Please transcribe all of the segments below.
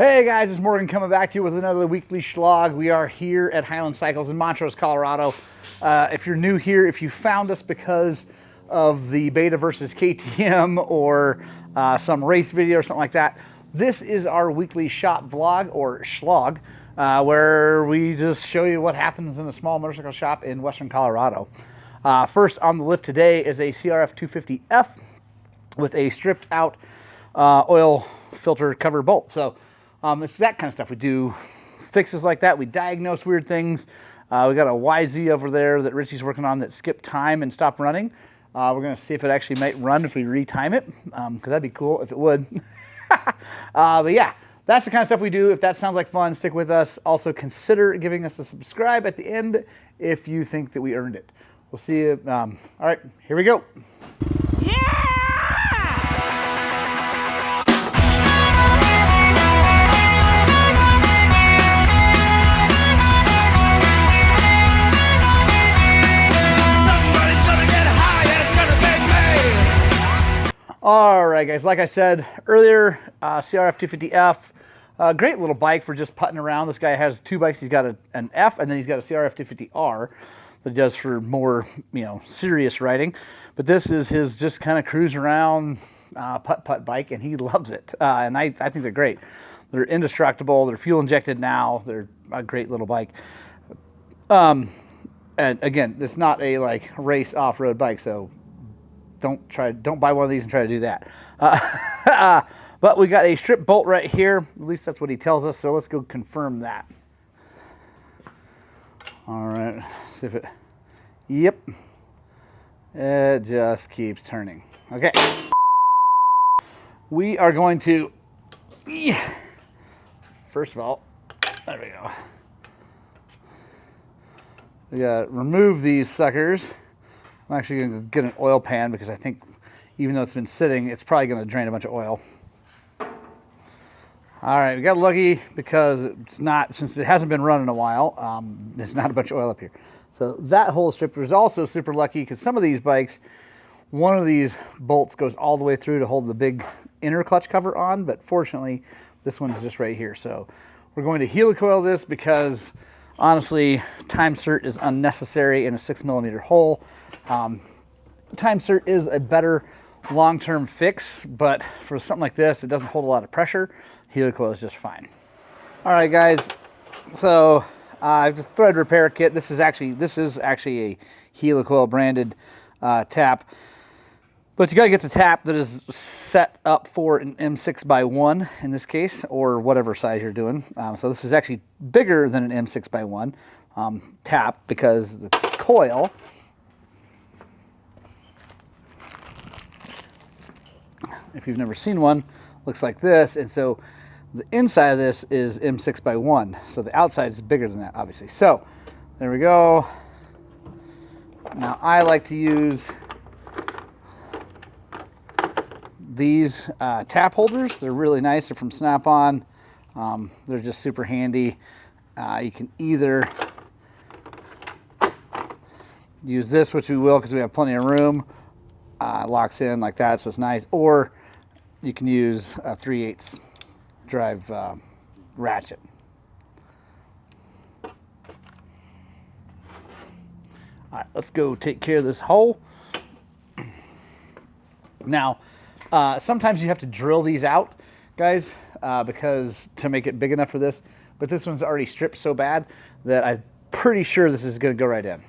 Hey guys, it's Morgan coming back to you with another weekly Shlog. We are here at Highland Cycles in Montrose, Colorado. If you're new here, if you found us because of the beta versus KTM or some race video or something like that, this is our weekly shop vlog or Shlog, where we just show you what happens in a small motorcycle shop in Western Colorado. First on the lift today is a CRF 250F with a stripped out oil filter cover bolt. So it's that kind of stuff. We do fixes like that. We diagnose weird things. We got a YZ over there that Richie's working on that skipped time and stopped running. We're going to see if it actually might run if we retime it, because that'd be cool if it would. But yeah, that's the kind of stuff we do. If that sounds like fun, stick with us. Also consider giving us a subscribe at the end if you think that we earned it. We'll see you. All right, here we go. All right, guys, like I said earlier, CRF 250F, great little bike for just putting around. This guy has two bikes. He's got an F, and then he's got a CRF 250R that he does for more, serious riding. But this is his just kind of cruise around putt bike, and he loves it. And I think they're great. They're indestructible. They're fuel injected now. They're a great little bike. And again, it's not a race off-road bike, so don't buy one of these and try to do that. But we got a strip bolt right here. At least that's what he tells us. So let's go confirm that. All right, see if it, yep. It just keeps turning. Okay. We are going to, first of all, there we go. We gotta remove these suckers. I'm actually going to get an oil pan because I think even though it's been sitting, it's probably going to drain a bunch of oil. All right, we got lucky because it's not, since it hasn't been run in a while, there's not a bunch of oil up here. So that whole strip was also super lucky because some of these bikes, one of these bolts goes all the way through to hold the big inner clutch cover on, but fortunately, this one's just right here. So we're going to helicoil this because honestly, time cert is unnecessary in a 6mm hole. Time cert is a better long-term fix, but for something like this, it doesn't hold a lot of pressure. Helicoil is just fine. All right, guys. So the thread repair kit. This is actually a Helicoil branded tap, but you got to get the tap that is set up for an M6x1 in this case, or whatever size you're doing. So this is actually bigger than an M6x1 tap because the coil. If you've never seen one, looks like this, and so the inside of this is M6x1, so the outside is bigger than that, obviously. So there we go. Now I like to use these tap holders. They're really nice. They're from Snap-on. They're just super handy. You can either use this, which we will because we have plenty of room. Locks in like that, so it's nice. Or you can use a 3/8 drive ratchet. All right, let's go take care of this hole. Now, sometimes you have to drill these out, guys, because to make it big enough for this. But this one's already stripped so bad that I'm pretty sure this is going to go right in.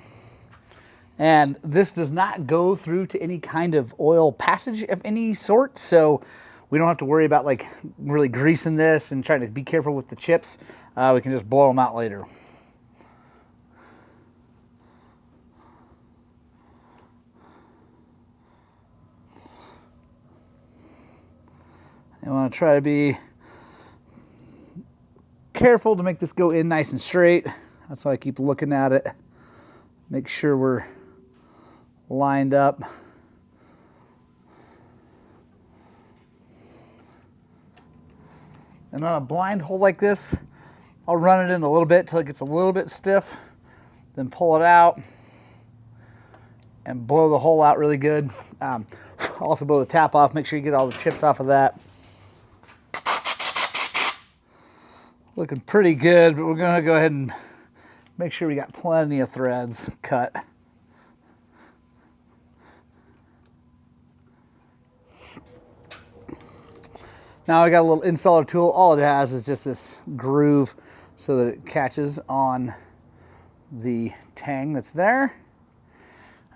And this does not go through to any kind of oil passage of any sort, so we don't have to worry about really greasing this and trying to be careful with the chips. We can just blow them out later. You want to try to be careful to make this go in nice and straight. That's why I keep looking at it. Make sure we're lined up. And on a blind hole like this, I'll run it in a little bit till it gets a little bit stiff, then pull it out and blow the hole out really good. Also blow the tap off, make sure you get all the chips off of that. Looking pretty good, but we're gonna go ahead and make sure we got plenty of threads cut. Now I got a little installer tool. All it has is just this groove so that it catches on the tang that's there.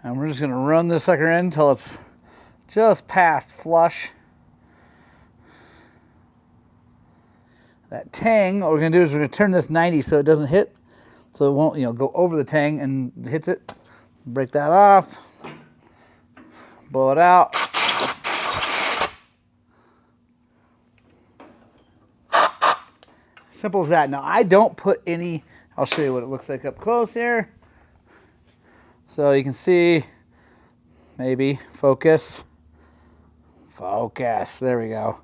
And we're just gonna run this sucker in until it's just past flush. That tang, what we're gonna do is we're gonna turn this 90 so it doesn't hit, so it won't, go over the tang and hits it. Break that off, blow it out. Simple as that. Now I don't put any, I'll show you what it looks like up close here. So you can see, maybe, focus, there we go.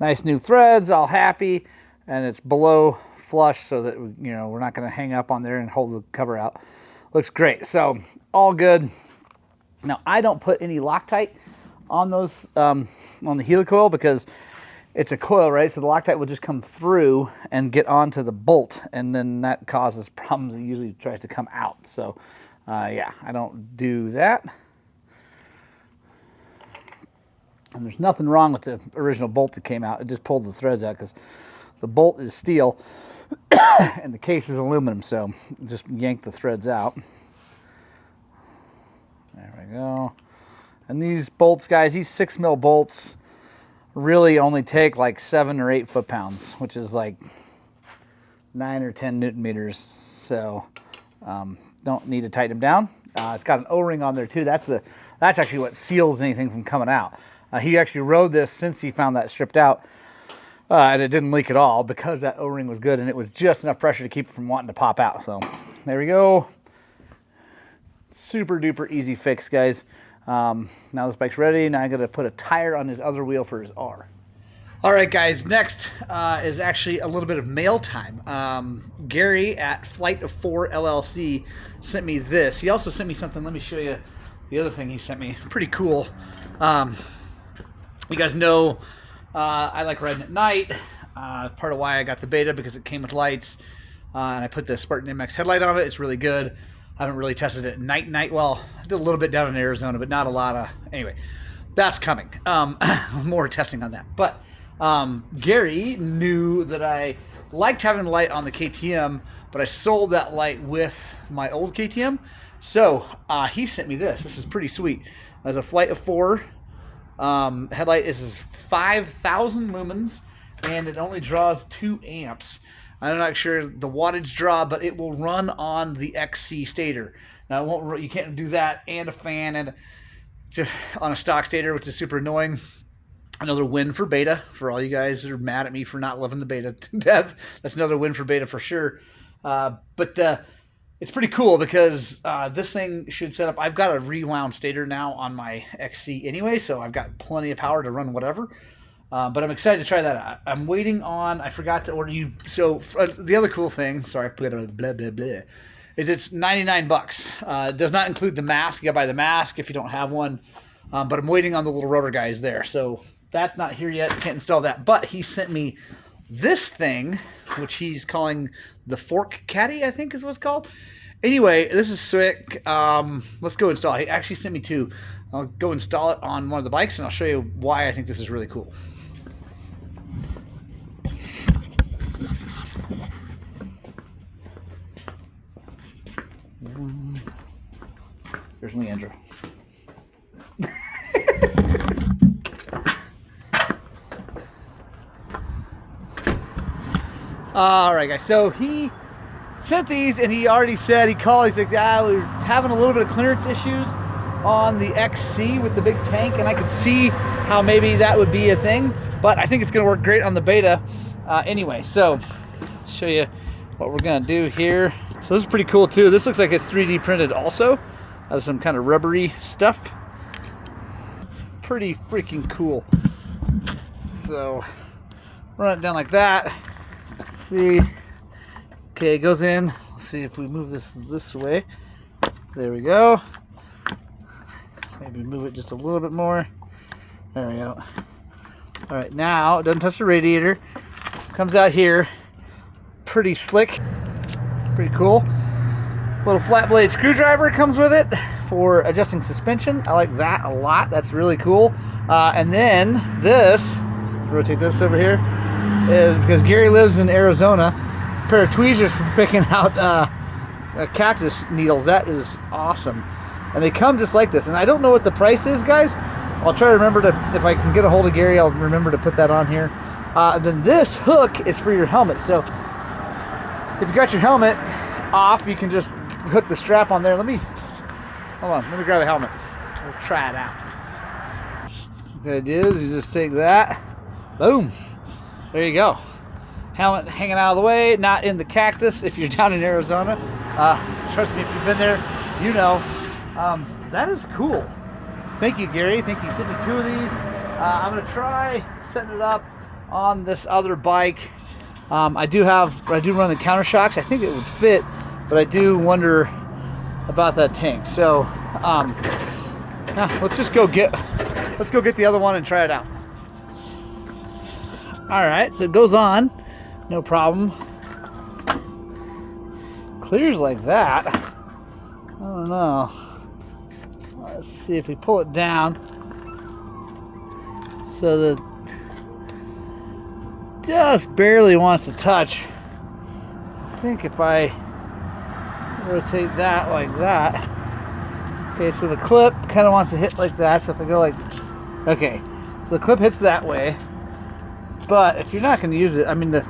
Nice new threads, all happy, and it's below flush so that, we're not gonna hang up on there and hold the cover out. Looks great, so all good. Now I don't put any Loctite on those, on the Helicoil because it's a coil, right? So the Loctite will just come through and get onto the bolt, and then that causes problems. It usually tries to come out. So yeah, I don't do that. And there's nothing wrong with the original bolt that came out. It just pulled the threads out because the bolt is steel and the case is aluminum, so just yank the threads out. There we go. And these bolts, guys, these 6 mil bolts really only take like 7 or 8 foot-pounds, which is like 9 or 10 Newton meters. So don't need to tighten them down. It's got an O-ring on there too. That's actually what seals anything from coming out. He actually rode this since he found that stripped out, and it didn't leak at all because that O-ring was good and it was just enough pressure to keep it from wanting to pop out. So there we go. Super duper easy fix, guys. Now this bike's ready. Now I got to put a tire on his other wheel for his R. All right, guys, next is actually a little bit of mail time. Gary at Flight of 4 LLC sent me this. He also sent me something. Let me show you the other thing he sent me. Pretty cool. You guys know I like riding at night. Part of why I got the Beta, because it came with lights. And I put the Spartan MX headlight on it. It's really good. I haven't really tested it night. Well, I did a little bit down in Arizona, but not a lot of... Anyway, that's coming. More testing on that. But Gary knew that I liked having the light on the KTM, but I sold that light with my old KTM. So he sent me this. This is pretty sweet. As a Flight of 4 headlight. This is 5,000 lumens, and it only draws 2 amps. I'm not sure the wattage draw, but it will run on the XC stator. Now, it won't. You can't do that and a fan and on a stock stator, which is super annoying. Another win for Beta, for all you guys that are mad at me for not loving the Beta to death. That's another win for Beta for sure. But it's pretty cool because this thing should set up. I've got a rewound stator now on my XC anyway, so I've got plenty of power to run whatever. But I'm excited to try that out. I'm waiting on, I forgot to order you. So the other cool thing, sorry, blah, blah, blah, blah, is it's 99 bucks. It does not include the mask. You gotta buy the mask if you don't have one. But I'm waiting on the little rotor guys there. So that's not here yet. Can't install that. But he sent me this thing, which he's calling the Fork Caddy, I think is what it's called. Anyway, this is sick. Let's go install it. He actually sent me 2. I'll go install it on one of the bikes, and I'll show you why I think this is really cool. There's Leandro. All right, guys. So he sent these, and he already said, he's like, we're having a little bit of clearance issues on the XC with the big tank, and I could see how maybe that would be a thing, but I think it's going to work great on the Beta anyway. So show you what we're going to do here. So this is pretty cool too. This looks like it's 3D printed also. Has some kind of rubbery stuff. Pretty freaking cool. So run it down like that. See, okay, it goes in. Let's see if we move this way. There we go. Maybe move it just a little bit more. There we go. All right, now it doesn't touch the radiator. Comes out here. pretty slick, pretty cool. Little flat blade screwdriver comes with it for adjusting suspension. I like that a lot. That's really cool. And then this, let's rotate this over here, is because Gary lives in Arizona. It's a pair of tweezers for picking out cactus needles. That is awesome. And they come just like this. And I don't know what the price is, guys. I'll try to remember to, if I can get a hold of Gary, I'll remember to put that on here. And then this hook is for your helmet. So if you got your helmet off, you can just hook the strap on there. Hold on, let me grab a helmet. We'll try it out. What it is, you just take that, boom, there you go. Helmet hanging out of the way, not in the cactus if you're down in Arizona. Trust me, if you've been there, you know. That is cool. Thank you, Gary. Thank you. Sent me 2 of these. I'm gonna try setting it up on this other bike. I do run the counter shocks. I think it would fit, but I do wonder about that tank. So let's go get the other one and try it out. All right, so it goes on, no problem. Clears like that. I don't know. Let's see if we pull it down so that just barely wants to touch. I think if I rotate that like that, okay, so the clip kind of wants to hit like that. So if I go like, okay, so the clip hits that way. But if you're not going to use it, I mean, the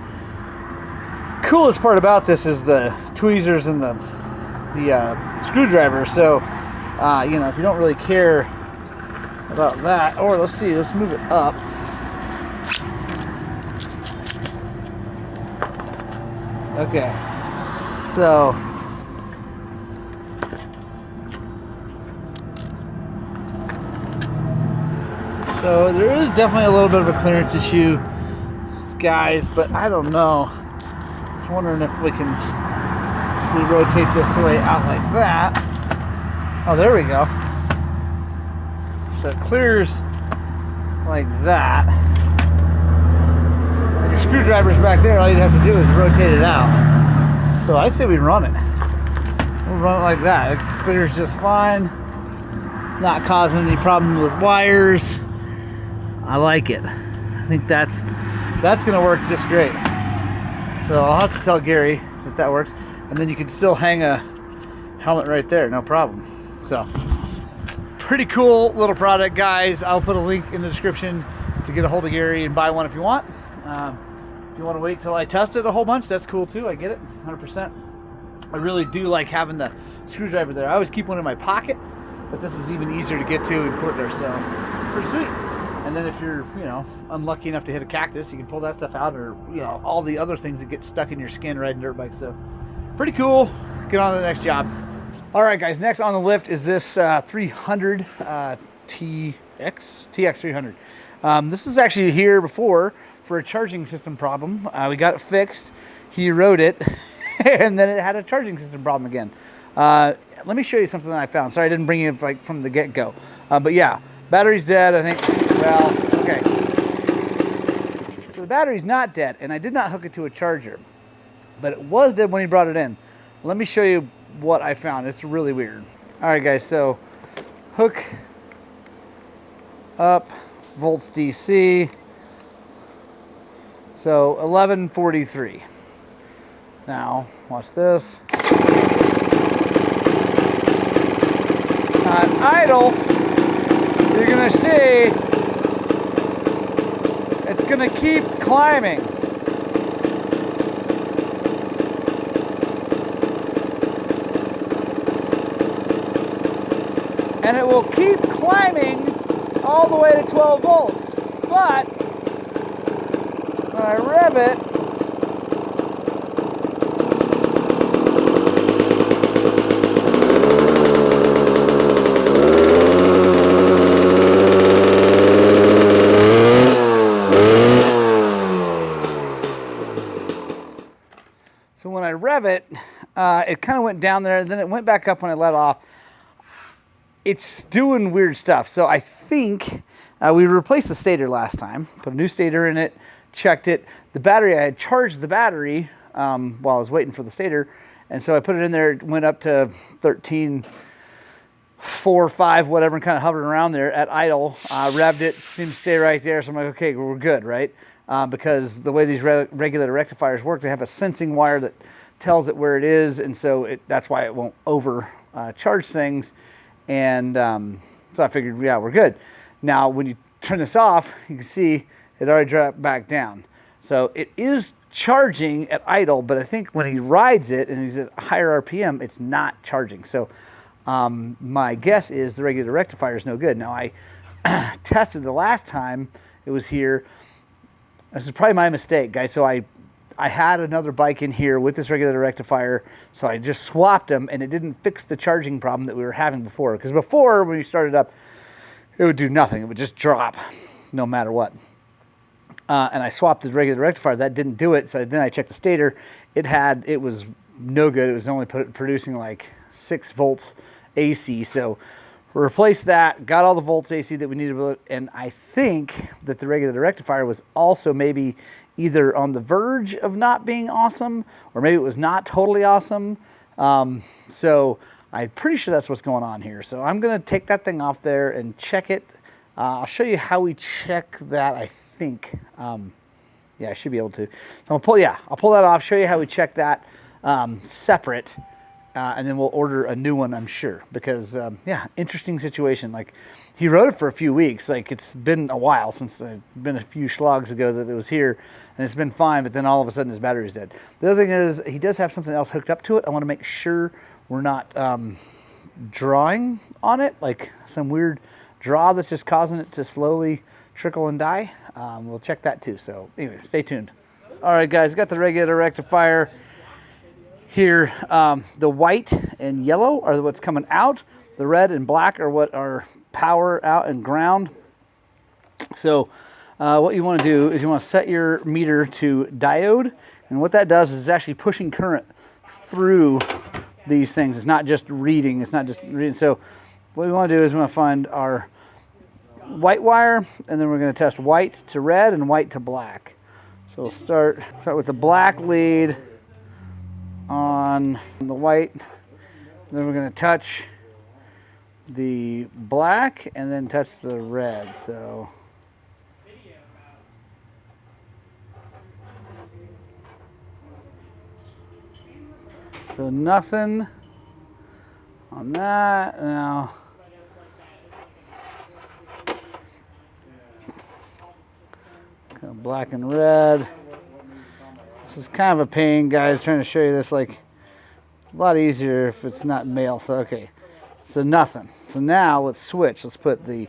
coolest part about this is the tweezers and the screwdriver. So you know, if you don't really care about that, or let's see, let's move it up. Okay, so there is definitely a little bit of a clearance issue, guys, but I don't know. Just wondering if we rotate this way out like that. Oh, there we go. So it clears like that. And your screwdriver's back there. All you'd have to do is rotate it out. So I say we run it. We'll run it like that. It clears just fine. It's not causing any problem with wires. I like it. I think that's gonna work just great. So I'll have to tell Gary that works. And then you can still hang a helmet right there, no problem. So pretty cool little product, guys. I'll put a link in the description to get a hold of Gary and buy one if you want. If you want to wait till I test it a whole bunch, that's cool too. I get it, 100%. I really do like having the screwdriver there. I always keep one in my pocket, but this is even easier to get to and quicker, so pretty sweet. And then if you're, you know, unlucky enough to hit a cactus, you can pull that stuff out, or, you know, all the other things that get stuck in your skin riding dirt bikes. So pretty cool. Get on to the next job. All right, guys, next on the lift is this 300 TX300. This is actually here before for a charging system problem. We got it fixed. He rode it, and then it had a charging system problem again. Let me show you something that I found. Sorry, I didn't bring it like from the get-go. But yeah, battery's dead, I think. Well, okay. So the battery's not dead, and I did not hook it to a charger, but it was dead when he brought it in. Let me show you what I found. It's really weird. All right, guys, so hook up, volts DC. So 1143. Now, watch this. On idle, you're gonna see it's gonna keep climbing. And it will keep climbing all the way to 12 volts. But when I rev it, it kind of went down there, and then it went back up when I let off. It's doing weird stuff. So I think we replaced the stator last time, put a new stator in it, checked it. The battery, I had charged the battery while I was waiting for the stator. And so I put it in there, it went up to 13, 4, 5, whatever, and kind of hovered around there at idle. Revved it, seemed to stay right there. So I'm like, okay, we're good, right? Because the way these regulator rectifiers work, they have a sensing wire that tells it where it is, and so that's why it won't overcharge things. And so I figured, yeah, we're good. Now, when you turn this off, you can see it already dropped back down. So it is charging at idle, but I think when he rides it and he's at higher RPM, it's not charging. So my guess is the regular rectifier is no good. Now, I tested the last time it was here. This is probably my mistake, guys. So I had another bike in here with this regular rectifier, so I just swapped them, and it didn't fix the charging problem that we were having before. Because before, when you started up, it would do nothing. It would just drop no matter what. And I swapped the regular rectifier. That didn't do it. So then I checked the stator. It was no good. It was only producing like 6 volts AC. So replaced that, got all the volts AC that we needed, and I think that the regular rectifier was also maybe either on the verge of not being awesome, or maybe it was not totally awesome. So I'm pretty sure that's what's going on here. So I'm going to take that thing off there and check it. I'll show you how we check that, I think. Yeah, I should be able to. So I'll pull that off, show you how we check that separate. And then we'll order a new one, I'm sure, because yeah, interesting situation. Like, he rode it for a few weeks. Like, it's been a while since been a few Schlogs ago that it was here, and it's been fine. But then all of a sudden his battery's dead. The other thing is he does have something else hooked up to it. I want to make sure we're not drawing on it, like some weird draw that's just causing it to slowly trickle and die. We'll check that too. So anyway, stay tuned. All right, guys, got the regular rectifier here. The white and yellow are what's coming out. The red and black are what are power out and ground. So what you want to do is you want to set your meter to diode. And what that does is it's actually pushing current through these things. It's not just reading. It's not just reading. So what we want to do is we want to find our white wire, and then we're going to test white to red and white to black. So we'll start with the black lead on the white, then we're going to touch the black and then touch the red. So nothing on that. Now black and red. This is kind of a pain, guys, trying to show you this. Like, a lot easier if it's not male. So okay, so nothing. So now let's switch. Let's put the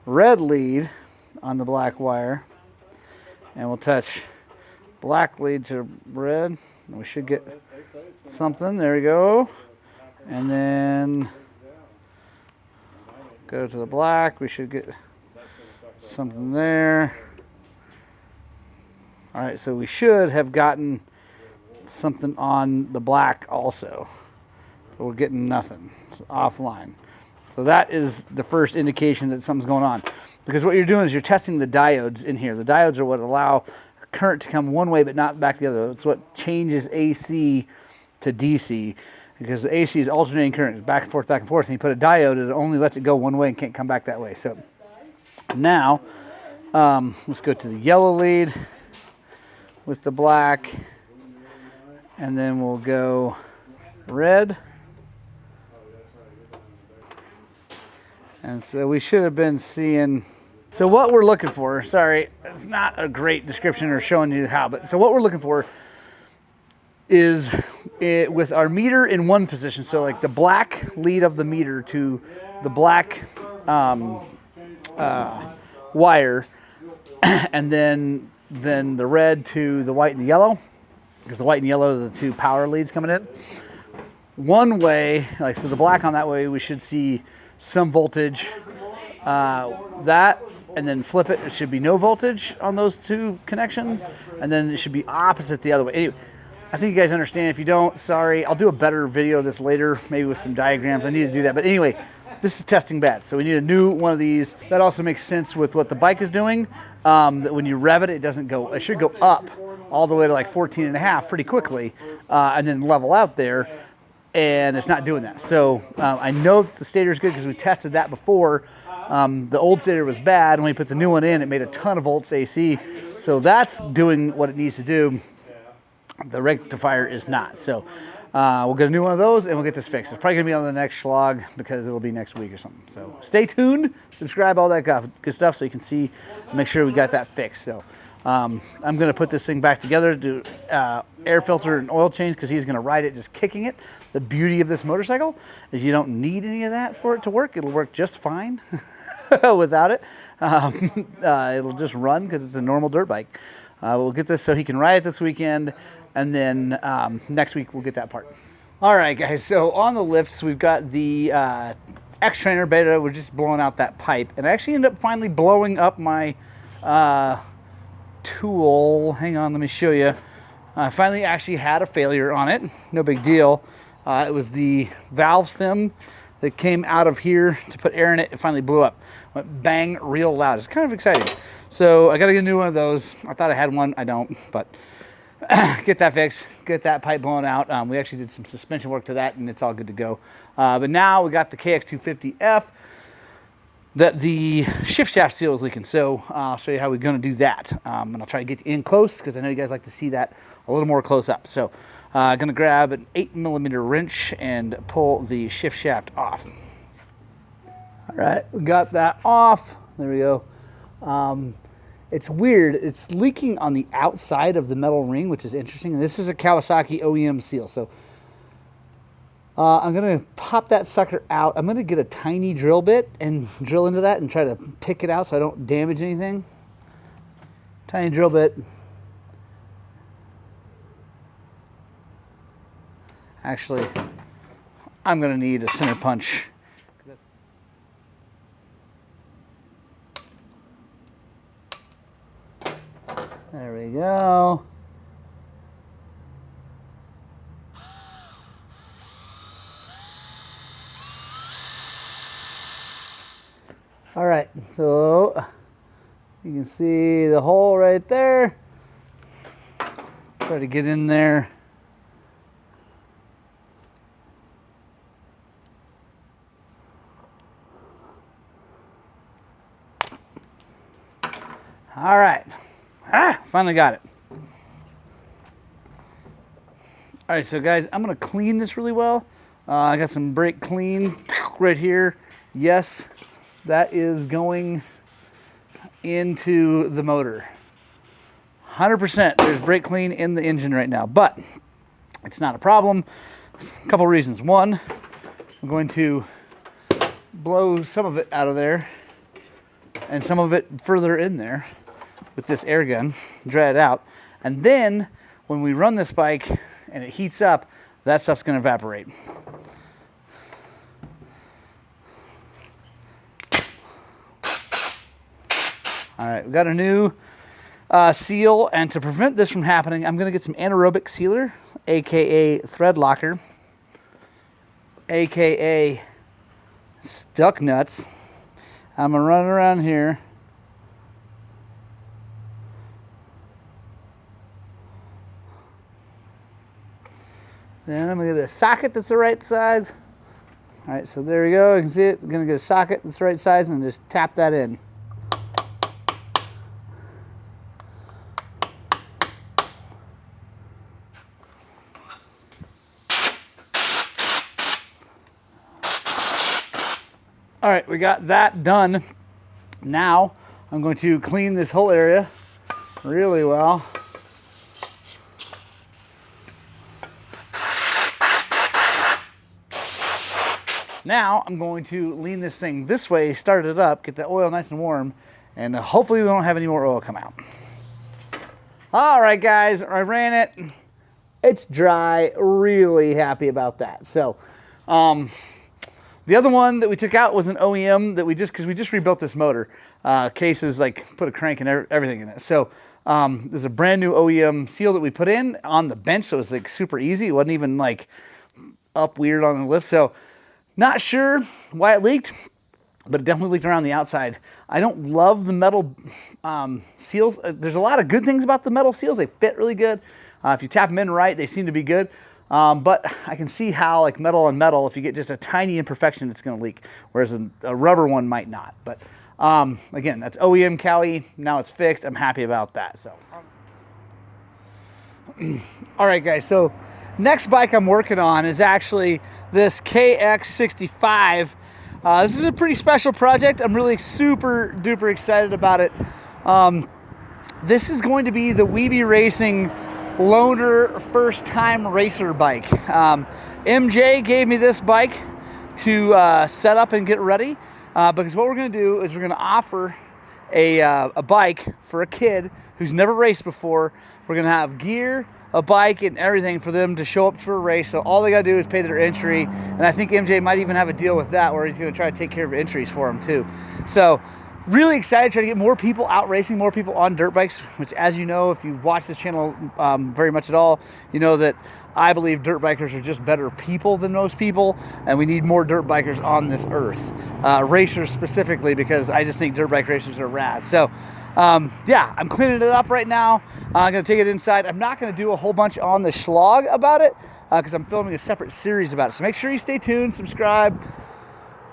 red lead on the black wire, and we'll touch black lead to red. We should get something. There we go. And then go to the black. We should get something there. All right, so we should have gotten something on the black also. But we're getting nothing. It's offline. So that is the first indication that something's going on. Because what you're doing is you're testing the diodes in here. The diodes are what allow current to come one way but not back the other. It's what changes AC to DC. Because the AC is alternating current, back and forth, and you put a diode, it only lets it go one way and can't come back that way. So now, let's go to the yellow lead with the black, and then we'll go red. And so we should have been seeing, so what we're looking for, sorry, it's not a great description or showing you how, but so what we're looking for is with our meter in one position, so like the black lead of the meter to the black wire, and then the red to the white and the yellow, because the white and yellow are the two power leads coming in. One way, like, so the black on that way, we should see some voltage, that, and then flip it, it should be no voltage on those two connections, and then it should be opposite the other way. Anyway, I think you guys understand. If you don't, sorry, I'll do a better video of this later, maybe with some diagrams. I need to do that, but anyway, this is testing bad, so we need a new one of these. That also makes sense with what the bike is doing, that when you rev it, it doesn't go, it should go up all the way to like 14.5 pretty quickly, and then level out there, and it's not doing that. So I know that the stator is good because we tested that before. The old stator was bad. When we put the new one in, it made a ton of volts AC. So that's doing what it needs to do. The rectifier is not. So we'll get a new one of those and we'll get this fixed. It's probably going to be on the next Shlog because it'll be next week or something. So stay tuned, subscribe, all that good stuff so you can see, make sure we got that fixed. So I'm going to put this thing back together, do air filter and oil change because he's going to ride it just kicking it. The beauty of this motorcycle is you don't need any of that for it to work. It'll work just fine without it. It'll just run because it's a normal dirt bike. We'll get this so he can ride it this weekend, and then next week we'll get that part. All right, guys, so on the lifts, we've got the X-Trainer beta. We're just blowing out that pipe, and I actually ended up finally blowing up my tool. Hang on, let me show you. I finally actually had a failure on it. No big deal. It was the valve stem that came out of here to put air in it. It finally blew up. Went bang real loud. It's kind of exciting. So I got to get a new one of those. I thought I had one. I don't, but get that fixed. Get that pipe blown out. We actually did some suspension work to that, and it's all good to go. But now we got the KX250F that the shift shaft seal is leaking. So I'll show you how we're going to do that. And I'll try to get in close because I know you guys like to see that a little more close up. So I'm going to grab an 8mm wrench and pull the shift shaft off. All right, we got that off. There we go. It's weird. It's leaking on the outside of the metal ring, which is interesting. And this is a Kawasaki OEM seal. So I'm going to pop that sucker out. I'm going to get a tiny drill bit and drill into that and try to pick it out so I don't damage anything. Tiny drill bit. Actually, I'm going to need a center punch. There we go. All right, so you can see the hole right there. Try to get in there. All right, finally got it. All right, so guys, I'm gonna clean this really well. I got some brake clean right here. Yes, that is going into the motor. 100%, there's brake clean in the engine right now, but it's not a problem. A couple reasons. One, I'm going to blow some of it out of there and some of it further in there with this air gun, dry it out, and then when we run this bike and it heats up, that stuff's going to evaporate. All right, we got a new seal, and to prevent this from happening, I'm going to get some anaerobic sealer, aka thread locker, aka stuck nuts. I'm going to run around here. Then I'm going to get a socket that's the right size. All right, so there we go. You can see it. I'm going to get a socket that's the right size and just tap that in. All right, we got that done. Now I'm going to clean this whole area really well. Now I'm going to lean this thing this way, start it up, get the oil nice and warm, and hopefully we don't have any more oil come out. All right, guys, I ran it. It's dry. Really happy about that. So the other one that we took out was an OEM that because we just rebuilt this motor. Cases, like put a crank and everything in it. So there's a brand new OEM seal that we put in on the bench, so it was like super easy. It wasn't even like up weird on the lift. So not sure why it leaked. but it definitely leaked around the outside. I don't love the metal seals. There's a lot of good things about the metal seals. They fit really good. If you tap them in right, they seem to be good. But I can see how, like metal on metal, if you get just a tiny imperfection, it's going to leak, whereas a rubber one might not. But again, that's OEM Cowie. Now it's fixed. I'm happy about that. So, all right, guys. So next bike I'm working on is actually this KX65. This is a pretty special project. I'm really super duper excited about it. This is going to be the Weeby Racing loaner first time racer bike. MJ gave me this bike to set up and get ready because what we're going to do is we're going to offer a bike for a kid who's never raced before. We're going to have gear, a bike, and everything for them to show up for a race. So all they got to do is pay their entry, and I think MJ might even have a deal with that where he's going to try to take care of entries for them too. So really excited, trying to get more people out racing, more people on dirt bikes, which, as you know, if you've watched this channel very much at all, you know that I believe dirt bikers are just better people than most people, and we need more dirt bikers on this earth. Racers specifically, because I just think dirt bike racers are rad. So yeah, I'm cleaning it up right now. I'm going to take it inside. I'm not going to do a whole bunch on the Shlog about it because I'm filming a separate series about it. So make sure you stay tuned, subscribe,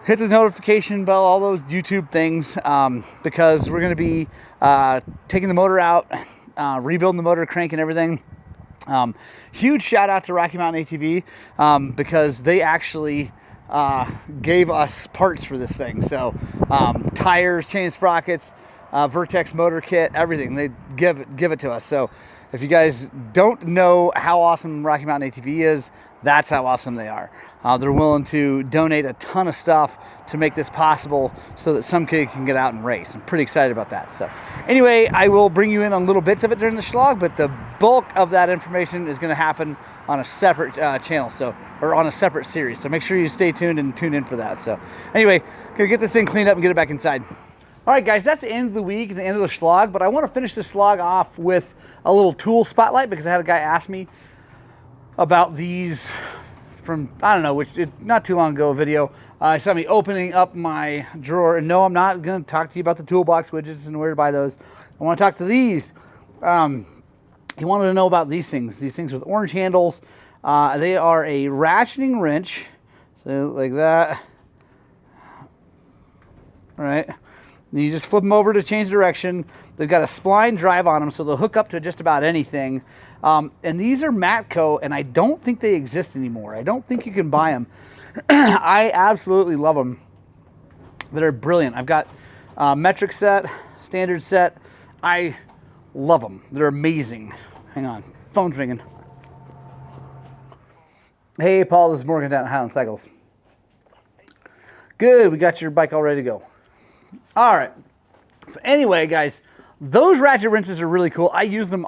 hit the notification bell, all those YouTube things, because we're going to be taking the motor out, rebuilding the motor, crank, and everything. Huge shout out to Rocky Mountain ATV because they actually gave us parts for this thing. So tires, chain sprockets, Vertex motor kit, everything. They give it to us. So if you guys don't know how awesome Rocky Mountain ATV is, that's how awesome they are. They're willing to donate a ton of stuff to make this possible so that some kid can get out and race. I'm pretty excited about that. So anyway, I will bring you in on little bits of it during the Shlog, but the bulk of that information is going to happen on a separate channel, or on a separate series. So make sure you stay tuned and tune in for that. So anyway, gonna get this thing cleaned up and get it back inside. All right, guys, that's the end of the week, the end of the Shlog, but I want to finish this Shlog off with a little tool spotlight because I had a guy ask me about these from, I don't know, which not too long ago, a video. He saw me opening up my drawer, and no, I'm not going to talk to you about the toolbox widgets and where to buy those. I want to talk to these. He wanted to know about these things with orange handles. They are a ratcheting wrench, so like that. All right. And you just flip them over to change direction. They've got a spline drive on them, so they'll hook up to just about anything. And these are Matco, and I don't think they exist anymore. I don't think you can buy them. I absolutely love them. They're brilliant. I've got metric set, standard set. I love them. They're amazing. Hang on, phone's ringing. Hey, Paul, this is Morgan down at Highland Cycles. Good, we got your bike all ready to go. All right. So anyway, guys, those ratchet wrenches are really cool. I use them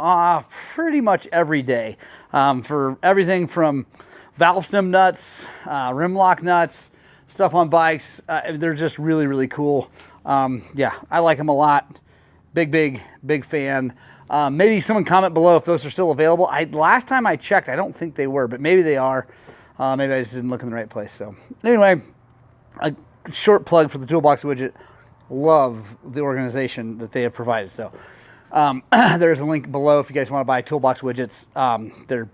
pretty much every day for everything from valve stem nuts, rim lock nuts, stuff on bikes. They're just really, really cool. Yeah, I like them a lot. Big fan. Maybe someone comment below if those are still available. Last time I checked, I don't think they were, but maybe they are. Maybe I just didn't look in the right place. So anyway, a short plug for the toolbox widget. Love the organization that they have provided. So there's a link below if you guys want to buy toolbox widgets. They're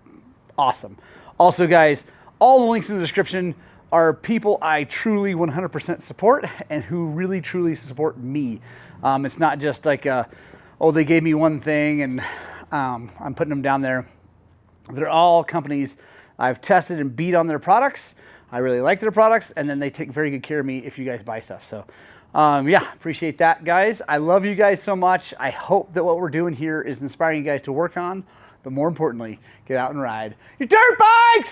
awesome. Also, guys, all the links in the description are people I truly 100% support and who really truly support me. It's not just like oh, they gave me one thing and I'm putting them down there. They're all companies I've tested and beat on their products. I really like their products, and then they take very good care of me if you guys buy stuff. So yeah, appreciate that, guys. I love you guys so much. I hope that what we're doing here is inspiring you guys to work on, but more importantly, get out and ride your dirt bikes!